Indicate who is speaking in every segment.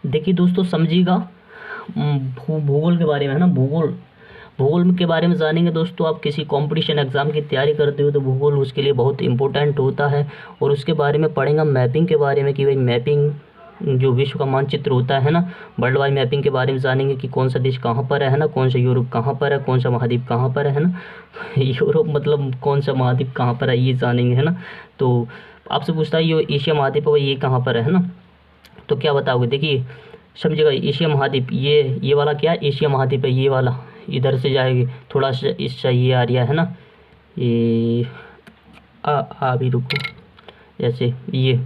Speaker 1: देखिए दोस्तों, समझिएगा भूगोल के बारे में, है ना। भूगोल भूगोल के बारे में जानेंगे दोस्तों। आप किसी कंपटीशन एग्जाम की तैयारी करते हो तो भूगोल उसके लिए बहुत इंपॉर्टेंट होता है। और उसके बारे में पढ़ेंगे मैपिंग के बारे में कि भाई मैपिंग जो विश्व का मानचित्र होता है ना, वर्ल्ड वाइड मैपिंग के बारे में जानेंगे कि कौन सा देश कहाँ पर है ना, कौन सा यूरोप कहाँ पर है, कौन सा महाद्वीप कहाँ पर है ना। यूरोप मतलब कौन सा महाद्वीप कहाँ पर है ये जानेंगे, है ना। तो आपसे पूछता है ये एशिया महाद्वीप है, ये कहाँ पर है ना। तो क्या बताओगे, देखिए समझिएगा। एशिया महाद्वीप ये वाला क्या है, एशिया महाद्वीप है ये वाला। इधर से जाएगी थोड़ा सा इससे ये आ रहा है ना, ये अभी रुको, जैसे ये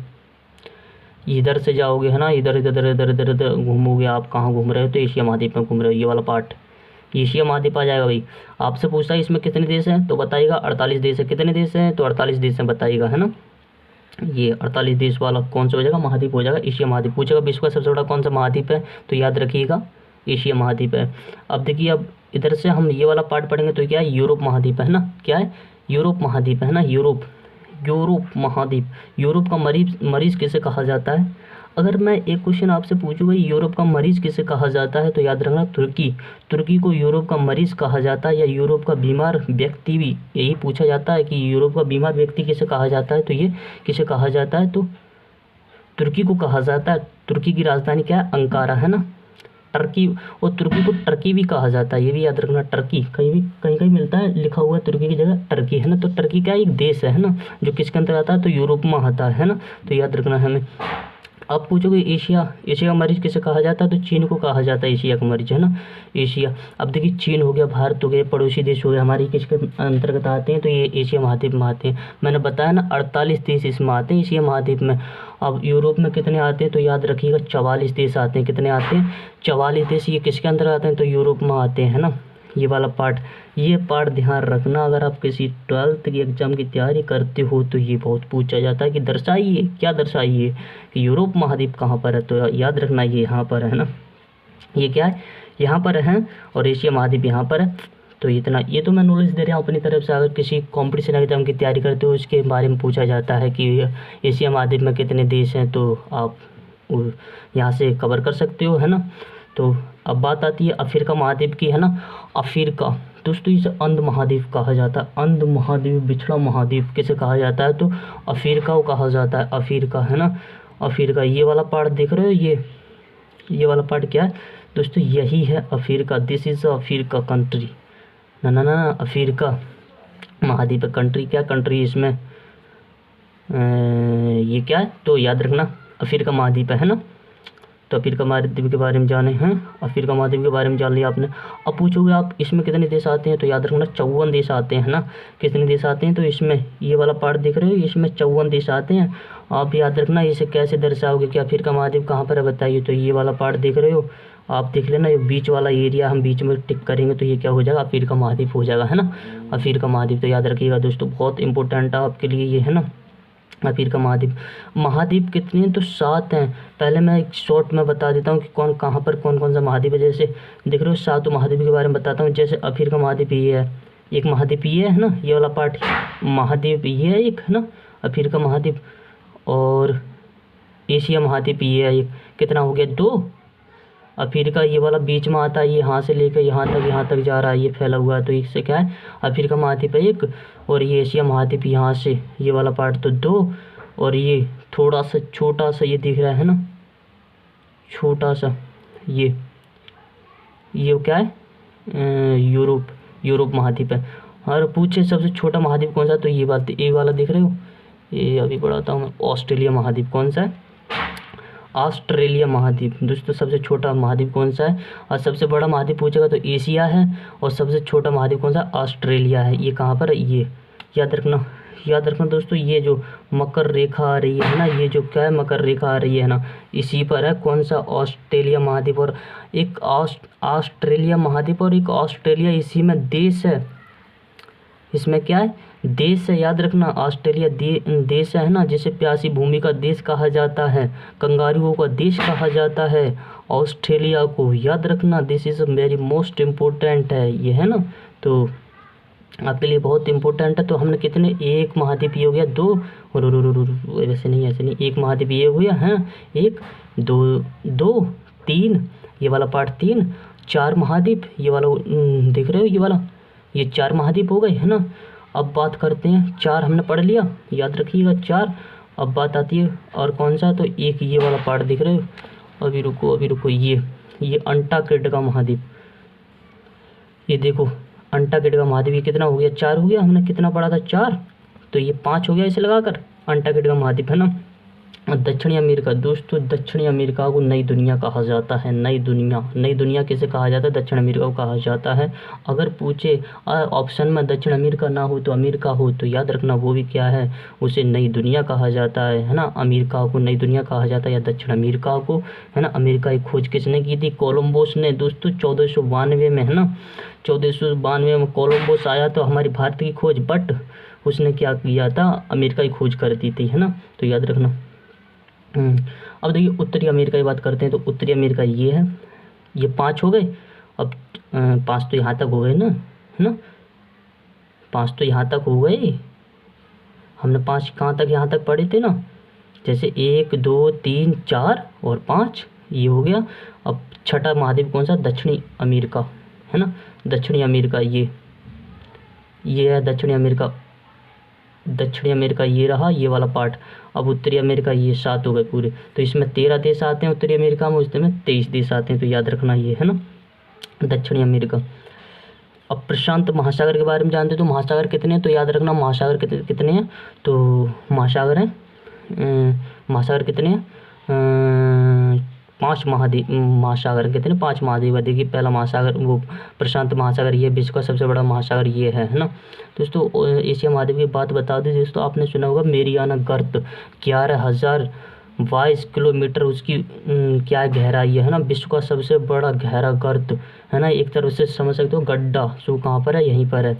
Speaker 1: इधर से जाओगे है ना, इधर इधर इधर इधर इधर इधर घूमोगे। आप कहाँ घूम रहे हो, तो एशिया महाद्वीप में घूम रहे हो, ये वाला पार्ट एशिया महाद्वीप आ जाएगा भाई। आपसे पूछता है इसमें कितने देश हैं, तो बताइएगा 48 देश है। कितने देश हैं, तो 48 देश हैं, बताइएगा, है ना। ये 48 देश वाला कौन सा हो जाएगा, महाद्वीप हो जाएगा, एशिया महाद्वीप। पूछेगा विश्व का सबसे बड़ा कौन सा महाद्वीप है, तो याद रखिएगा एशिया महाद्वीप है। अब देखिए, अब इधर से हम ये वाला पार्ट पढ़ेंगे तो क्या है, यूरोप महाद्वीप है ना। क्या है, यूरोप महाद्वीप है ना, यूरोप यूरोप महाद्वीप। यूरोप का मरीज किसे कहा जाता है। अगर मैं एक क्वेश्चन आपसे पूछूँ भाई, यूरोप का मरीज किसे कहा जाता है, तो याद रखना तुर्की। तुर्की को यूरोप का मरीज कहा जाता है, या यूरोप का बीमार व्यक्ति भी यही पूछा जाता है कि यूरोप का बीमार व्यक्ति किसे कहा जाता है, तो ये किसे कहा जाता है, तो तुर्की को कहा जाता है। तुर्की की राजधानी क्या है, अंकारा, है ना। टर्की, और तुर्की को टर्की भी कहा जाता है, ये भी याद रखना। टर्की कहीं कहीं मिलता है लिखा हुआ है तुर्की की जगह टर्की, है ना। तो टर्की क्या एक देश है ना, जो किसके अंदर आता है, तो यूरोप में आता है ना। तो याद रखना है हमें। आप पूछोगे एशिया एशिया का मरीज किसे कहा जाता है, तो चीन को कहा जाता है एशिया का मरीज, है ना, एशिया। अब देखिए चीन हो गया, भारत हो गया, पड़ोसी देश हो गया हमारे, किसके अंतर्गत आते हैं, तो ये एशिया महाद्वीप में आते हैं। मैंने बताया ना 48 देश इसमें आते हैं एशिया महाद्वीप में। अब यूरोप में कितने आते हैं, तो याद रखिएगा 44 देश आते हैं। कितने आते हैं, 44 देश। ये किसके अंदर आते हैं, तो यूरोप में आते हैं, है ना। ये वाला पार्ट, ये पार्ट ध्यान रखना। अगर आप किसी 12th की एग्ज़ाम की तैयारी करते हो तो ये बहुत पूछा जाता है कि दर्शाइए, क्या दर्शाइए कि यूरोप महाद्वीप कहाँ पर है, तो याद रखना ये यहाँ पर है ना। ये क्या है, यहाँ पर है, और एशिया महाद्वीप यहाँ पर है। तो इतना, ये तो मैं नॉलेज दे रहा हूँ अपनी तरफ से। अगर किसी कॉम्पिटिशन एग्जाम की तैयारी करते हो उसके बारे में पूछा जाता है कि एशिया महाद्वीप में कितने देश हैं, तो आप यहाँ से कवर कर सकते हो, है ना। तो अब बात आती है अफ्रीका महाद्वीप की, है ना। अफ्रीका दोस्तों इसे अंध महाद्वीप कहा जाता है। अंध महाद्वीप, बिछड़ा महाद्वीप किसे कहा जाता है, तो अफ्रीका को कहा जाता है, अफ्रीका, है ना। अफ्रीका, ये वाला पार्ट देख रहे हो, ये वाला पार्ट क्या है दोस्तों, यही है Africa. This is Africa country, ना ना ना, अफ्रीका महाद्वीप कंट्री। क्या कंट्री इसमें, ये क्या है, तो याद रखना अफ्रीका महाद्वीप है ना। तो अफ्रीका महाद्वीप के बारे में जाने हैं, अफ्रीका महाद्वीप के बारे में जान लिया आपने। अब पूछोगे आप इसमें कितने देश आते हैं, तो याद रखना 54 देश आते हैं ना। कितने देश आते हैं, तो इसमें ये वाला पार्ट देख रहे हो, इसमें 54 देश आते हैं। आप याद रखना इसे कैसे दर्शाओगे कि अफ्रीका महाद्वीप कहाँ पर है, बताइए। तो ये वाला पार्ट देख रहे हो, आप देख लेना, ये बीच वाला एरिया हम बीच में टिक करेंगे तो ये क्या हो जाएगा, अफ्रीका महाद्वीप हो जाएगा, है ना। अफ्रीका महाद्वीप, तो याद रखिएगा दोस्तों, बहुत इंपॉर्टेंट है आपके लिए ये, है ना। अफ्रीका महाद्वीप, महाद्वीप कितने हैं, तो 7 हैं। पहले मैं एक शॉर्ट में बता देता हूँ कि कौन कहाँ पर कौन कौन सा महाद्वीप है। जैसे देख रहे हो 7 महाद्वीप के बारे में बताता हूँ। जैसे अफ्रीका महाद्वीप ये है, एक महाद्वीप ये है ना, ये वाला पार्ट महाद्वीप ये है एक, है ना, अफ्रीका महाद्वीप। और एशिया महाद्वीप ये है एक। कितना हो गया, 2। अफ्रीका ये वाला बीच में आता है, ये यहाँ से लेकर यहाँ तक जा रहा है, ये फैला हुआ है, तो इससे क्या है, अफ्रीका महाद्वीप है एक। और ये एशिया महाद्वीप यहाँ से ये वाला पार्ट तो 2। और ये थोड़ा सा छोटा सा ये दिख रहा है ना, छोटा सा ये क्या है, यूरोप महाद्वीप है। और पूछे सबसे छोटा महाद्वीप कौन सा, तो ये वाला दिख रहे हो, ये अभी पढ़ाता हूँ मैं। ऑस्ट्रेलिया महाद्वीप कौन सा है, ऑस्ट्रेलिया महाद्वीप। दोस्तों सबसे छोटा महाद्वीप कौन सा है, और सबसे बड़ा महाद्वीप पूछेगा तो एशिया है, और सबसे छोटा महाद्वीप कौन सा, ऑस्ट्रेलिया है। ये कहाँ पर है, ये याद रखना दोस्तों। ये जो मकर रेखा आ रही है ना, ये जो क्या है, मकर रेखा आ रही है ना, इसी पर है कौन सा, ऑस्ट्रेलिया महाद्वीप। और एक ऑस्ट्रेलिया महाद्वीप और एक ऑस्ट्रेलिया, इसी में देश है, इसमें क्या है, देश है, याद रखना। ऑस्ट्रेलिया देश है ना, जिसे प्यासी भूमि का देश कहा जाता है, कंगारुओं का देश कहा जाता है ऑस्ट्रेलिया को, याद रखना। This is very most important है ये, है ना। तो आपके लिए बहुत इंपॉर्टेंट है। तो हमने कितने, एक महाद्वीप ये हो गया, 2, और वैसे नहीं, ऐसे नहीं, एक महाद्वीप ये हो गया है, 1 2 2 3, ये वाला पार्ट 3, 4 महाद्वीप, ये वाला देख रहे हो ये वाला, ये 4 महाद्वीप हो गए है ना। अब बात करते हैं, 4 हमने पढ़ लिया, याद रखिएगा 4। अब बात आती है और कौन सा, तो एक ये वाला पार्ट दिख रहे हो, अभी रुको, ये अंटार्कटिका महाद्वीप, ये देखो अंटार्कटिका महाद्वीप, ये कितना हो गया, 4 हो गया, हमने कितना पढ़ा था 4, तो ये 5 हो गया इसे लगाकर, अंटार्कटिका महाद्वीप है ना। और दक्षिणी अमेरिका दोस्तों, दक्षिणी अमेरिका को नई दुनिया कहा जाता है, नई दुनिया किसे कहा जाता है, दक्षिण अमेरिका को कहा जाता है। अगर पूछे ऑप्शन में दक्षिण अमेरिका ना हो तो अमेरिका हो, तो याद रखना वो भी क्या है, उसे नई दुनिया कहा जाता है ना। अमेरिका को नई दुनिया कहा जाता है या दक्षिण अमेरिका को, है ना। अमेरिका की खोज किसने की थी, कोलंबस ने दोस्तों 1492 में, है ना। 1492 में कोलंबस आया तो हमारी भारत की खोज, बट उसने क्या किया था, अमेरिका की खोज कर दी थी, है ना, तो याद रखना। अब देखिए उत्तरी अमेरिका की बात करते हैं, तो उत्तरी अमेरिका ये है, ये 5 हो गए। अब 5 तो यहाँ तक हो गए ना, है ना, 5 तो यहाँ तक हो गए, हमने 5 कहाँ तक, यहाँ तक पढ़े थे ना, जैसे 1 2 3 4 और 5 ये हो गया। अब छठा महाद्वीप कौन सा, दक्षिणी अमेरिका, है ना, दक्षिणी अमेरिका ये है दक्षिणी अमेरिका ये रहा, ये वाला पार्ट। अब उत्तरी अमेरिका ये 7 हो गए पूरे, तो इसमें 13 देश आते हैं उत्तरी अमेरिका में, उसमें 23 देश आते हैं, तो याद रखना ये, है ना, दक्षिणी अमेरिका। अब प्रशांत महासागर के बारे में जानते हैं, तो महासागर कितने हैं, तो याद रखना महासागर कितने हैं, तो महासागर हैं, महासागर कितने हैं, 5 महासागर कितने, 5 महाद्वीप है। देखिए पहला महासागर वो प्रशांत महासागर, ये विश्व का सबसे बड़ा महासागर ये है ना। दोस्तों एशिया महाद्वीप की बात बता दें दोस्तों, आपने सुना होगा मेरियाना गर्त 11,022 किलोमीटर उसकी क्या गहराई है ना, विश्व का सबसे बड़ा गहरा गर्त, है ना। एक तरह से समझ सकते हो गड्ढा, सो कहाँ पर है, यहीं पर है,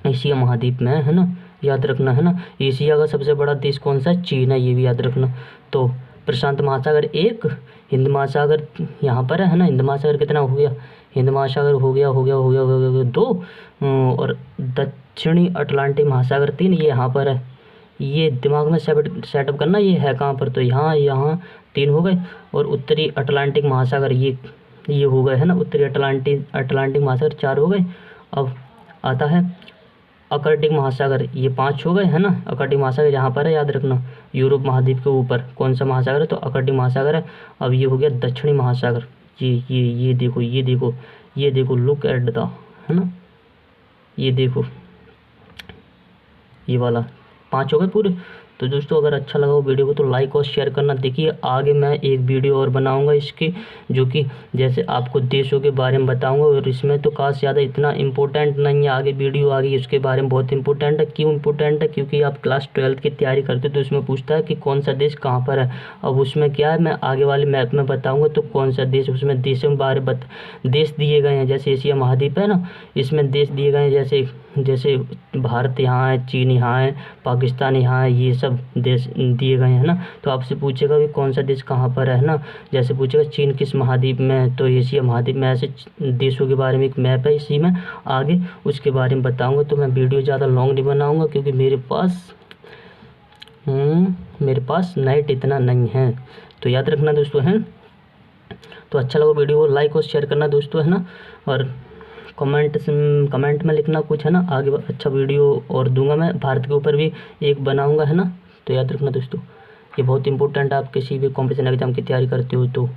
Speaker 1: एशिया महाद्वीप में, है ना, याद रखना, है ना। एशिया का सबसे बड़ा देश कौन सा है, चीन है, ये भी याद रखना। तो प्रशांत महासागर 1, हिंद महासागर यहाँ पर है ना, हिंद महासागर कितना हो गया, हिंद महासागर हो गया 2, और दक्षिणी अटलांटिक महासागर 3, ये यहाँ पर है। ये दिमाग में सेटअप करना, ये है कहाँ पर, तो यहाँ 3 हो गए। और उत्तरी अटलांटिक महासागर ये हो गए, है ना, उत्तरी अटलांटिक महासागर 4 हो गए। अब आता है आर्कटिक महासागर, ये 5 हो गए, है ना। आर्कटिक महासागर यहाँ पर है, याद रखना, यूरोप महाद्वीप के ऊपर कौन सा महासागर है, तो आर्कटिक महासागर है। अब ये हो गया दक्षिणी महासागर, ये देखो लुक एट द, है ना, ये देखो ये वाला 5 हो गए पूरे। तो दोस्तों अगर अच्छा लगा हो वीडियो को तो लाइक और शेयर करना। देखिए आगे मैं एक वीडियो और बनाऊंगा इसकी, जो कि जैसे आपको देशों के बारे में बताऊंगा, और इसमें तो खास ज़्यादा इतना इम्पोर्टेंट नहीं है, आगे वीडियो आ गई उसके बारे में बहुत इंपॉर्टेंट है। क्यों इम्पोर्टेंट है, क्योंकि आप क्लास 12 की तैयारी करते हो तो उसमें पूछता है कि कौन सा देश कहाँ पर है। अब उसमें क्या है, मैं आगे वाले मैप में बताऊँगा तो कौन सा देश, उसमें देशों के बारे देश दिए गए हैं, जैसे एशिया महाद्वीप है ना, इसमें देश दिए गए हैं, जैसे भारत यहाँ है, चीन यहाँ है, पाकिस्तान यहाँ है, ये सब देश दिए गए हैं ना। तो आपसे पूछेगा कि कौन सा देश कहाँ पर है ना, जैसे पूछेगा चीन किस महाद्वीप में है, तो एशिया महाद्वीप में। ऐसे देशों के बारे में एक मैप है, इसी में आगे उसके बारे में बताऊंगा। तो मैं वीडियो ज़्यादा लॉन्ग नहीं बनाऊंगा, क्योंकि मेरे पास नेट इतना नहीं है, तो याद रखना दोस्तों, है। तो अच्छा लगा वीडियो को लाइक और शेयर करना दोस्तों, है ना, और कमेंट में लिखना कुछ, है ना, आगे अच्छा वीडियो और दूंगा मैं, भारत के ऊपर भी एक बनाऊंगा, है ना। तो याद रखना दोस्तों, ये बहुत इंपॉर्टेंट है, आप किसी भी कॉम्पिटिशन एग्जाम की तैयारी करते हो तो।